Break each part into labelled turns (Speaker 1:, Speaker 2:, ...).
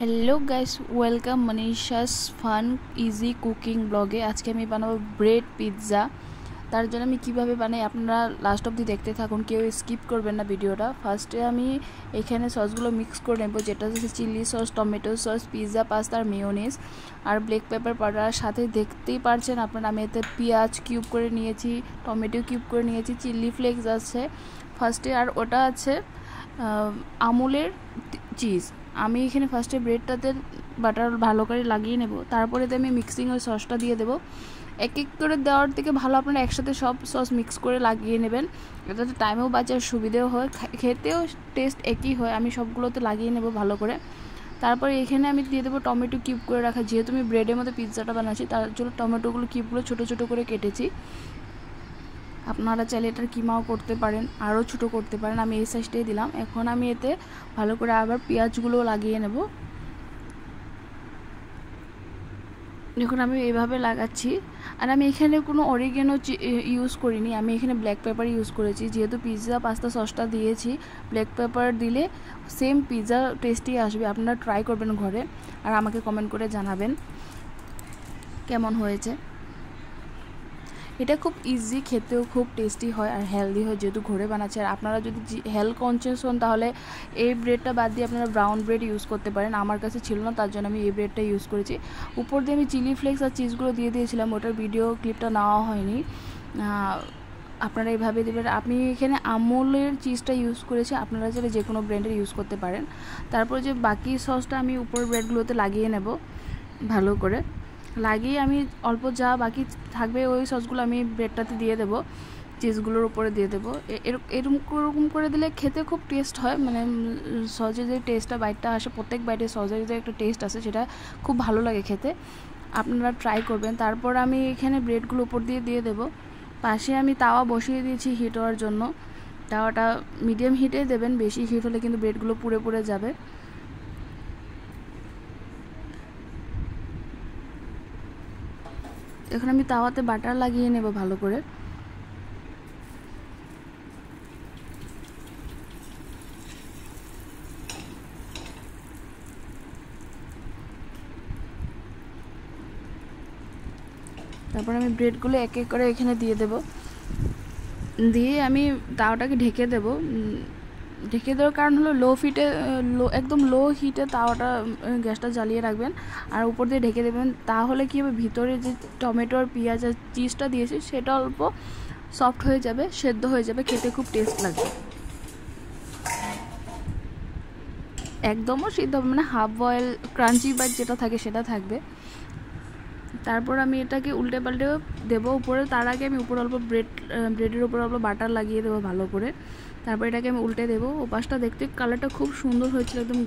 Speaker 1: Hello guys welcome मनीषास फान easy cooking ब्लगे। आज के আমি বানাবো ব্রেড পিৎজা। তার জন্য আমি কিভাবে বানাই আপনারা লাস্ট অবধি দেখতে থাকুন, কেউ স্কিপ করবেন না ভিডিওটা। ফার্স্টে আমি এখানে সসগুলো মিক্স করে নেব, যেটা হচ্ছে chilli sauce, tomato sauce, pizza pasta আর মেয়োনিজ আর ব্ল্যাক পেপার পাউডার। সাথে দেখতেই পারছেন আপনারা আমি এতে পেঁয়াজ কিউব করে নিয়েছি, টমেটো কিউব করে নিয়েছি, চিলি ফ্লেক্স আছে ফার্স্টে, আর ওটা আছে আমুলের চিজ। আমি এখানে ফার্স্টে ব্রেডটাতে বাটার ভালো করে লাগিয়ে নেব, তারপরে আমি মিক্সিং ওই সসটা দিয়ে দেবো। এক এক করে দেওয়ার থেকে ভালো আপনারা একসাথে সব সস মিক্স করে লাগিয়ে নেবেন, এটাতে টাইমেও বাঁচার সুবিধেও হয়, খেতেও টেস্ট একই হয়। আমি সবগুলোতে লাগিয়ে নেব ভালো করে। তারপরে এখানে আমি দিয়ে দেবো টমেটো কিউব করে রাখা, যেহেতু আমি ব্রেডের মধ্যে পিৎজাটা বানাচ্ছি তার জন্য টমেটোগুলো কিউবগুলো ছোটো ছোটো করে কেটেছি। আপনারা চাইলে এটার কিমাও করতে পারেন, আরও ছোটো করতে পারেন, আমি এই সাইজটাই দিলাম। এখন আমি এতে ভালো করে আবার পেঁয়াজগুলো লাগিয়ে নেব। দেখুন আমি এইভাবে লাগাচ্ছি, আর আমি এখানে কোনো অরিগেনো ইউজ করিনি, আমি এখানে ব্ল্যাক পেপার ইউজ করেছি। যেহেতু পিৎজা পাস্তা সসটা দিয়েছি, ব্ল্যাক পেপার দিলে সেম পিৎজা টেস্টই আসবে। আপনারা ট্রাই করবেন ঘরে আর আমাকে কমেন্ট করে জানাবেন কেমন হয়েছে। এটা খুব ইজি, খেতেও খুব টেস্টি হয় আর হেলদি হয়, যেহেতু ঘরে বানাচ্ছে। আর আপনারা যদি হেলথ কনসিয়াস হন তাহলে এই ব্রেডটা বাদ দিয়ে আপনারা ব্রাউন ব্রেড ইউজ করতে পারেন। আমার কাছে ছিল না, তার জন্য আমি এই ব্রেডটা ইউজ করেছি। উপর দিয়ে আমি চিলি ফ্লেক্স আর চিজগুলো দিয়ে দিয়েছিলাম, ওটার ভিডিও ক্লিপটা নেওয়া হয়নি। আপনারা এইভাবে দেবেন। আমি এখানে আমুলের চিজটা ইউজ করেছি, আপনারা চাইলে যে কোনো ব্র্যান্ডের ইউজ করতে পারেন। তারপর যে বাকি সসটা আমি উপর ব্রেডগুলোতে লাগিয়ে নেব ভালো করে। লাগিয়ে আমি অল্প যা বাকি থাকবে ওই সসগুলো আমি ব্রেডটাতে দিয়ে দেবো, চিজগুলোর উপরে দিয়ে দেবো। এরকম করে দিলে খেতে খুব টেস্ট হয়, মানে সসের যে টেস্টটা বাইটটা আসে, প্রত্যেক বাইটে সসের যে একটা টেস্ট আসে সেটা খুব ভালো লাগে খেতে। আপনারা ট্রাই করবেন। তারপর আমি এখানে ব্রেডগুলো উপর দিয়ে দেবো। পাশে আমি তাওয়া বসিয়ে দিয়েছি হিট হওয়ার জন্য। তাওয়াটা মিডিয়াম হিটে দেবেন, বেশি হিট হলে কিন্তু ব্রেডগুলো পুড়ে পুড়ে যাবে। এখন আমি তাওয়াতে বাটার লাগিয়ে নেব ভালো করে। তারপর আমি ব্রেডগুলো এক এক করে এখানে দিয়ে দেব, দিয়ে আমি তাওয়াটাকে ঢেকে দেব। ঢেকে দেওয়ার কারণ হলো একদম লো হিটে তাওয়াটা গ্যাসটা জ্বালিয়ে রাখবেন আর উপর দিয়ে ঢেকে দেবেন। তাহলে কী হবে, ভিতরে যে টমেটো আর পেঁয়াজ আর চিজটা দিয়েছি সেটা অল্প সফট হয়ে যাবে, সেদ্ধ হয়ে যাবে, খেতে খুব টেস্ট লাগবে। একদমও সিদ্ধ হবে, মানে হাফ বয়েল ক্রাঞ্চি বাইট যেটা থাকে সেটা থাকবে। তারপর আমি এটাকে উল্টে পাল্টে দেবো উপরে। তার আগে আমি উপরে অল্প ব্রেডের উপরে অল্প বাটার লাগিয়ে দেবো ভালো করে। তারপর এটাকে আমি উল্টে দেবো। ওপাশটা দেখতে কালারটা খুব সুন্দর হয়েছিল, একদম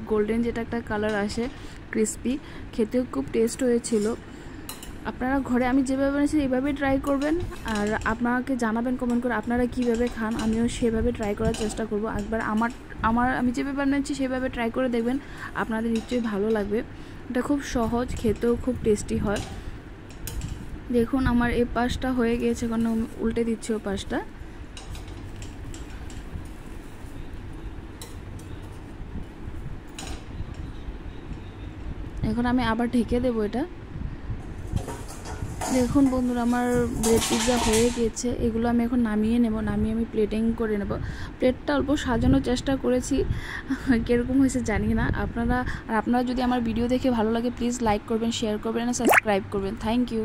Speaker 1: গোল্ডেন যেটা একটা কালার আসে, ক্রিস্পি, খেতেও খুব টেস্ট হয়েছিল। আপনারা ঘরে আমি যেভাবে বানিয়েছি এইভাবেই ট্রাই করবেন, আর আপনাকে জানাবেন কমেন্ট করে আপনারা কীভাবে খান। আমিও সেভাবে ট্রাই করার চেষ্টা করব। একবার আমি যেভাবে বানিয়েছি সেভাবে ট্রাই করে দেখবেন, আপনাদের নিশ্চয়ই ভালো লাগবে। এটা খুব সহজ, খেতেও খুব টেস্টি হয়। দেখুন আমার এই পাশটা হয়ে গিয়েছে, এখন উল্টে দিচ্ছি ও পাশটা। এখন আমি আবার ঢেকে দেবো এটা। দেখুন বন্ধুরা আমার ব্রেড পিৎজা হয়ে গেছে। এগুলো আমি এখন নামিয়ে নেব, নামিয়ে আমি প্লেটিং করে নেব। প্লেটটা অল্প সাজানোর চেষ্টা করেছি, কীরকম হয়েছে জানি না। আপনারা যদি আমার ভিডিও দেখে ভালো লাগে প্লিজ লাইক করবেন, শেয়ার করবেন আর সাবস্ক্রাইব করবেন। Thank you.